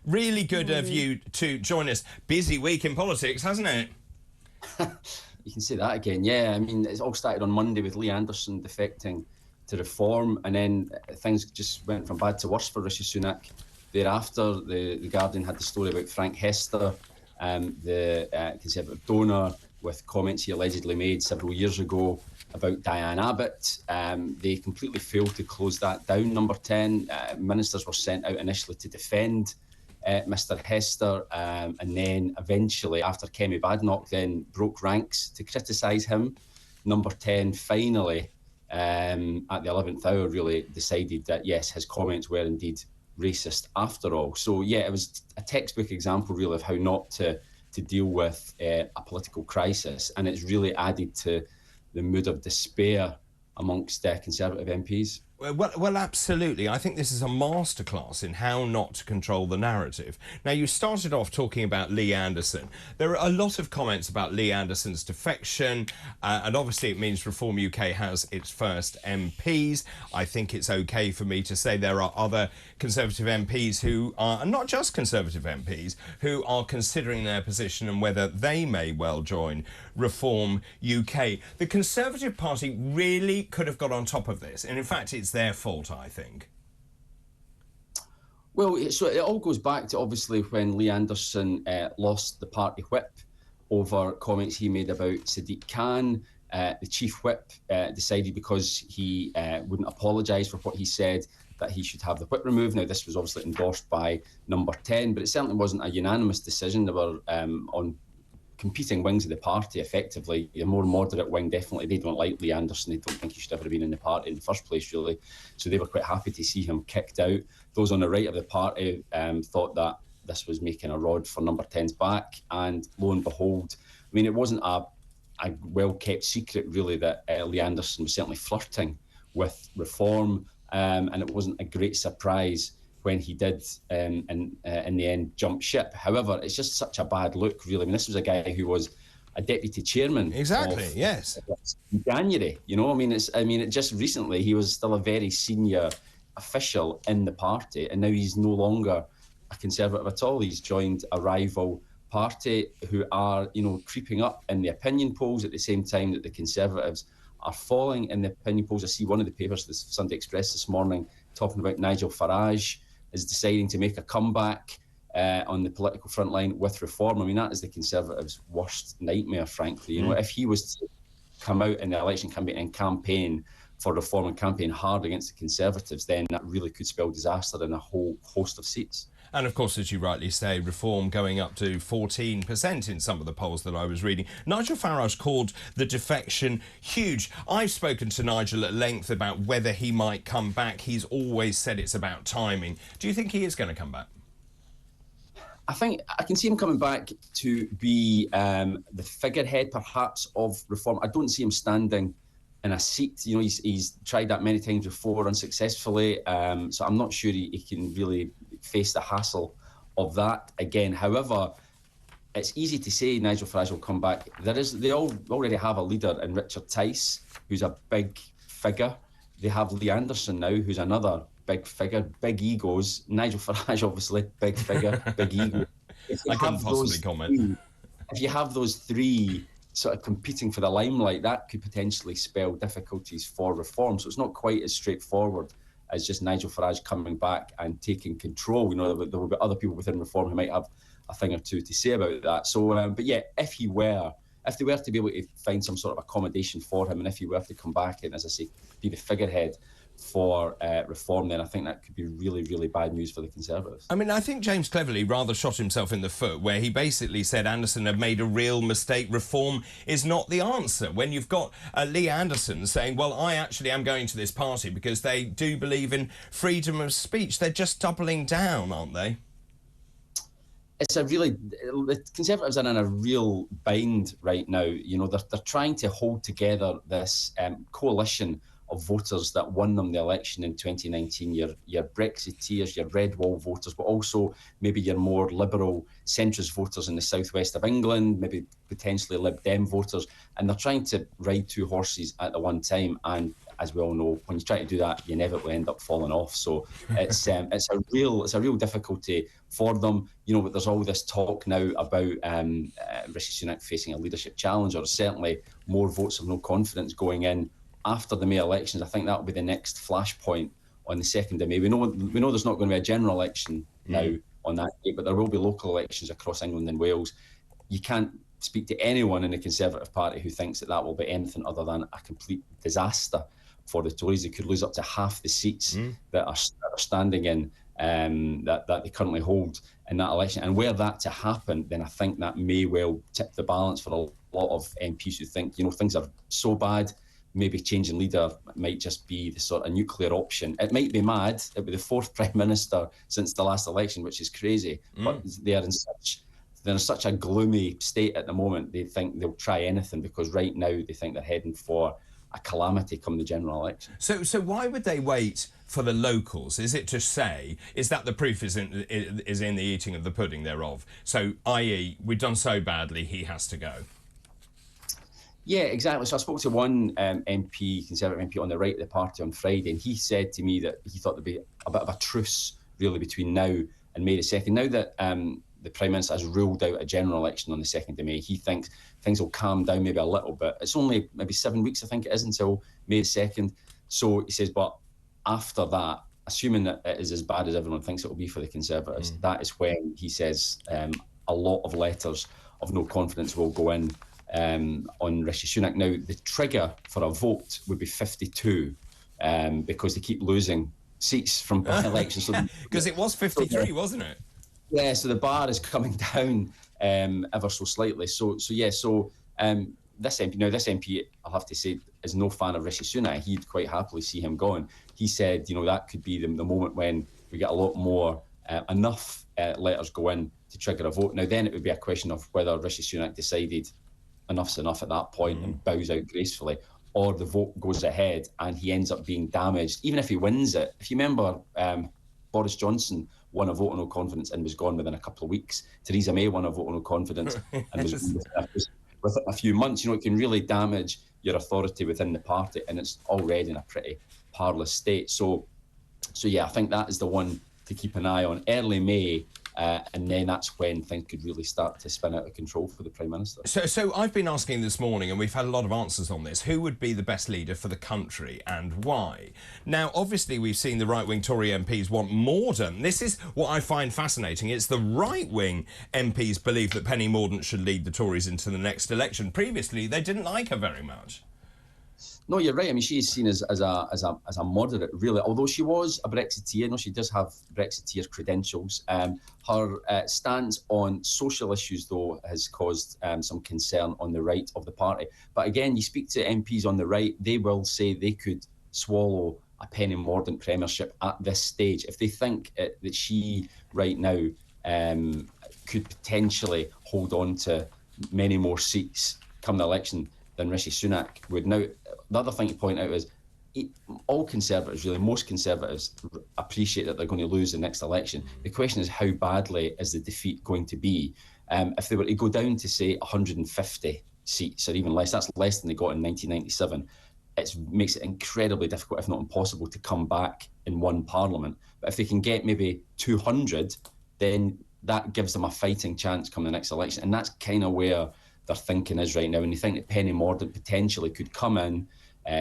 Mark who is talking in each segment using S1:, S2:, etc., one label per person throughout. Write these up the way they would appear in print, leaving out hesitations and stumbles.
S1: Really good of you to join us. Busy week in politics, hasn't it?
S2: You can say that again, yeah. I mean, it's all started on Monday with Lee Anderson defecting to Reform, and then things just went from bad to worse for Rishi Sunak. Thereafter, the Guardian had the story about Frank Hester, the Conservative donor, with comments he allegedly made several years ago about Diane Abbott. They completely failed to close that down, Number 10. Ministers were sent out initially to defend Mr Hester, and then eventually, after Kemi Badenoch then broke ranks to criticise him, Number 10 finally, at the 11th hour, really decided that, yes, his comments were indeed racist after all. So, yeah, it was a textbook example, really, of how not to deal with a political crisis. And it's really added to the mood of despair amongst Conservative MPs.
S1: Well, absolutely. I think this is a masterclass in how not to control the narrative. Now, you started off talking about Lee Anderson. There are a lot of comments about Lee Anderson's defection, and obviously it means Reform UK has its first MPs. I think it's OK for me to say there are other Conservative MPs who are, and not just Conservative MPs, who are considering their position and whether they may well join Reform UK. The Conservative Party really could have got on top of this, and in fact it's their fault, I think.
S2: Well, so it all goes back to obviously when Lee Anderson lost the party whip over comments he made about Sadiq Khan. The chief whip decided, because he wouldn't apologise for what he said, that he should have the whip removed. Now, this was obviously endorsed by Number 10, but it certainly wasn't a unanimous decision. There were on competing wings of the party, effectively. The more moderate wing, definitely, they don't like Lee Anderson. They don't think he should ever have been in the party in the first place, really. So they were quite happy to see him kicked out. Those on the right of the party thought that this was making a rod for Number 10's back. And lo and behold, I mean, it wasn't a well-kept secret, really, that Lee Anderson was certainly flirting with Reform. And it wasn't a great surprise when he did, in the end, jump ship. However, it's just such a bad look, really. I mean, this was a guy who was a deputy chairman.
S1: Exactly, yes.
S2: In January, you know. I mean, it just recently he was still a very senior official in the party, and now he's no longer a Conservative at all. He's joined a rival party who are, creeping up in the opinion polls at the same time that the Conservatives are falling in the opinion polls. I see one of the papers, the Sunday Express this morning, talking about Nigel Farage is deciding to make a comeback on the political front line with Reform. I mean, that is the Conservatives' worst nightmare, frankly. If he was to come out in the election campaign and campaign for Reform and campaign hard against the Conservatives, then that really could spell disaster in a whole host of seats.
S1: And of course, as you rightly say, Reform going up to 14% in some of the polls that I was reading. Nigel Farage called the defection huge. I've spoken to Nigel at length about whether he might come back. He's always said it's about timing. Do you think he is going to come back?
S2: I think I can see him coming back to be the figurehead, perhaps, of Reform. I don't see him standing in a seat. He's tried that many times before unsuccessfully. So I'm not sure he can really face the hassle of that again. However, it's easy to say Nigel Farage will come back. They already have a leader in Richard Tice, who's a big figure. They have Lee Anderson now, who's another big figure, big egos. Nigel Farage, obviously, big figure, big ego.
S1: I couldn't possibly comment.
S2: If you have those three sort of competing for the limelight, that could potentially spell difficulties for Reform. So it's not quite as straightforward as just Nigel Farage coming back and taking control. There will be other people within Reform who might have a thing or two to say about that. So, but yeah, if they were to be able to find some sort of accommodation for him, and if he were to come back and, as I say, be the figurehead for Reform, then I think that could be really, really bad news for the Conservatives.
S1: I mean, I think James Cleverly rather shot himself in the foot, where he basically said Anderson had made a real mistake. Reform is not the answer. When you've got Lee Anderson saying, well, I actually am going to this party because they do believe in freedom of speech. They're just doubling down, aren't they?
S2: The Conservatives are in a real bind right now. They're trying to hold together this coalition of voters that won them the election in 2019, your Brexiteers, your Red Wall voters, but also maybe your more liberal centrist voters in the southwest of England, maybe potentially Lib Dem voters, and they're trying to ride two horses at the one time. And as we all know, when you try to do that, you inevitably end up falling off. So it's a real difficulty for them. You know, but there's all this talk now about Rishi Sunak facing a leadership challenge, or certainly more votes of no confidence going in after the May elections. I think that will be the next flashpoint on the 2nd of May. We know there's not going to be a general election now on that date, but there will be local elections across England and Wales. You can't speak to anyone in the Conservative Party who thinks that will be anything other than a complete disaster for the Tories. They could lose up to half the seats that are standing in that they currently hold in that election. And were that to happen, then I think that may well tip the balance for a lot of MPs who think, you know, things are so bad, maybe changing leader might just be the sort of nuclear option. It might be mad. It'll be the 4th Prime Minister since the last election, which is crazy. But they're in such a gloomy state at the moment. They think they'll try anything, because right now they think they're heading for a calamity come the general election.
S1: So why would they wait for the locals? Is it to say, is that the proof is in the eating of the pudding thereof? So, i.e., we've done so badly, he has to go.
S2: Yeah, exactly. So I spoke to one MP, Conservative MP on the right of the party on Friday, and he said to me that he thought there'd be a bit of a truce really between now and May the 2nd. Now that the Prime Minister has ruled out a general election on the 2nd of May, he thinks things will calm down maybe a little bit. It's only maybe 7 weeks, I think it is, until May the 2nd. So he says, but after that, assuming that it is as bad as everyone thinks it will be for the Conservatives, that is when he says a lot of letters of no confidence will go in on Rishi Sunak. Now, the trigger for a vote would be 52 because they keep losing seats from elections.
S1: Because it was 53, wasn't it?
S2: Yeah, so the bar is coming down ever so slightly. So this MP, I'll have to say, is no fan of Rishi Sunak. He'd quite happily see him going. He said, you know, that could be the moment when we get a lot more, enough letters go in to trigger a vote. Now, then it would be a question of whether Rishi Sunak decided enough's enough at that point and bows out gracefully, or the vote goes ahead and he ends up being damaged, even if he wins it. If you remember, Boris Johnson won a vote of no confidence and was gone within a couple of weeks. Theresa May won a vote of no confidence and was within a few months. You know, it can really damage your authority within the party, and it's already in a pretty parlous state. So yeah, I think that is the one to keep an eye on. Early May, and then that's when things could really start to spin out of control for the Prime Minister.
S1: So I've been asking this morning, and we've had a lot of answers on this, who would be the best leader for the country and why? Now, obviously, we've seen the right-wing Tory MPs want Mordaunt. This is what I find fascinating. It's the right-wing MPs believe that Penny Mordaunt should lead the Tories into the next election. Previously, they didn't like her very much.
S2: No, you're right. I mean, she is seen as a moderate, really. Although she was a Brexiteer, no, she does have Brexiteer credentials. Her stance on social issues, though, has caused some concern on the right of the party. But again, you speak to MPs on the right, they will say they could swallow a Penny Mordaunt premiership at this stage if they think that she, right now, could potentially hold on to many more seats come the election than Rishi Sunak would. Now, the other thing to point out is all Conservatives, really, most Conservatives appreciate that they're going to lose the next election. The question is, how badly is the defeat going to be? If they were to go down to, say, 150 seats or even less, that's less than they got in 1997. It makes it incredibly difficult, if not impossible, to come back in one parliament. But if they can get maybe 200, then that gives them a fighting chance come the next election. And that's kind of where their thinking is right now. And they think that Penny Mordaunt potentially could come in,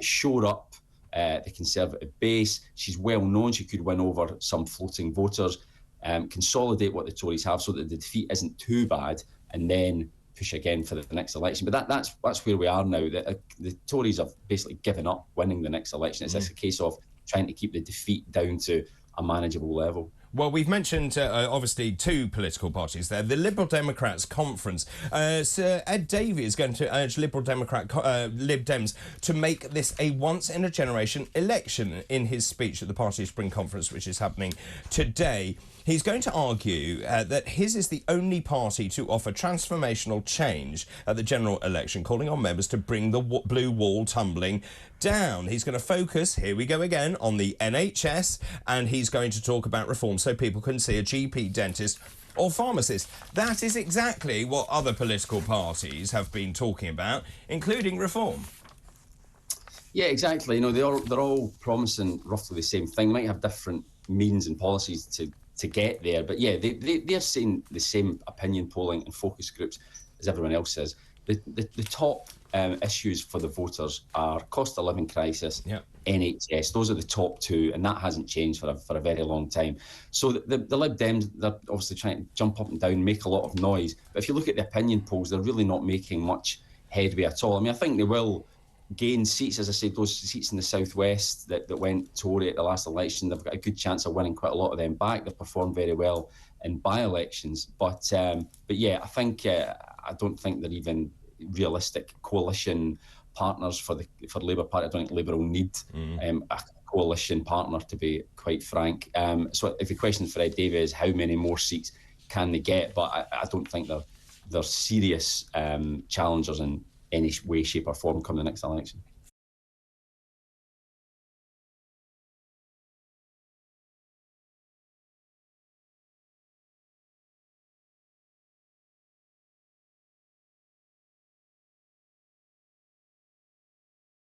S2: shore up the Conservative base. She's well known. She could win over some floating voters, consolidate what the Tories have so that the defeat isn't too bad, and then push again for the next election. But that's where we are now. The Tories have basically given up winning the next election. It's just a case of trying to keep the defeat down to a manageable level.
S1: Well, we've mentioned, obviously, two political parties there. The Liberal Democrats conference. Sir Ed Davey is going to urge Liberal Democrat Lib Dems to make this a once-in-a-generation election in his speech at the party's spring conference, which is happening today. He's going to argue that his is the only party to offer transformational change at the general election, calling on members to bring the blue wall tumbling down. He's going to focus, here we go again, on the NHS, and he's going to talk about reform so people can see a GP, dentist or pharmacist. That is exactly what other political parties have been talking about, including reform.
S2: Yeah, exactly. They're all promising roughly the same thing. They might have different means and policies to get there, but yeah, they're saying the same opinion polling and focus groups as everyone else is. The top issues for the voters are cost of living crisis, NHS. Those are the top two, and that hasn't changed for a very long time. So the Lib Dems, they're obviously trying to jump up and down, make a lot of noise. But if you look at the opinion polls, they're really not making much headway at all. I mean, I think they will gain seats, as I said, those seats in the southwest that went Tory at the last election. They've got a good chance of winning quite a lot of them back. They've performed very well in by-elections, but yeah, I think I don't think they're even realistic coalition partners for the Labour Party. I don't think Labour will need a coalition partner, to be quite frank. So if the question for Ed Davey is how many more seats can they get, but I don't think they're serious challengers in any way, shape or form come the next election.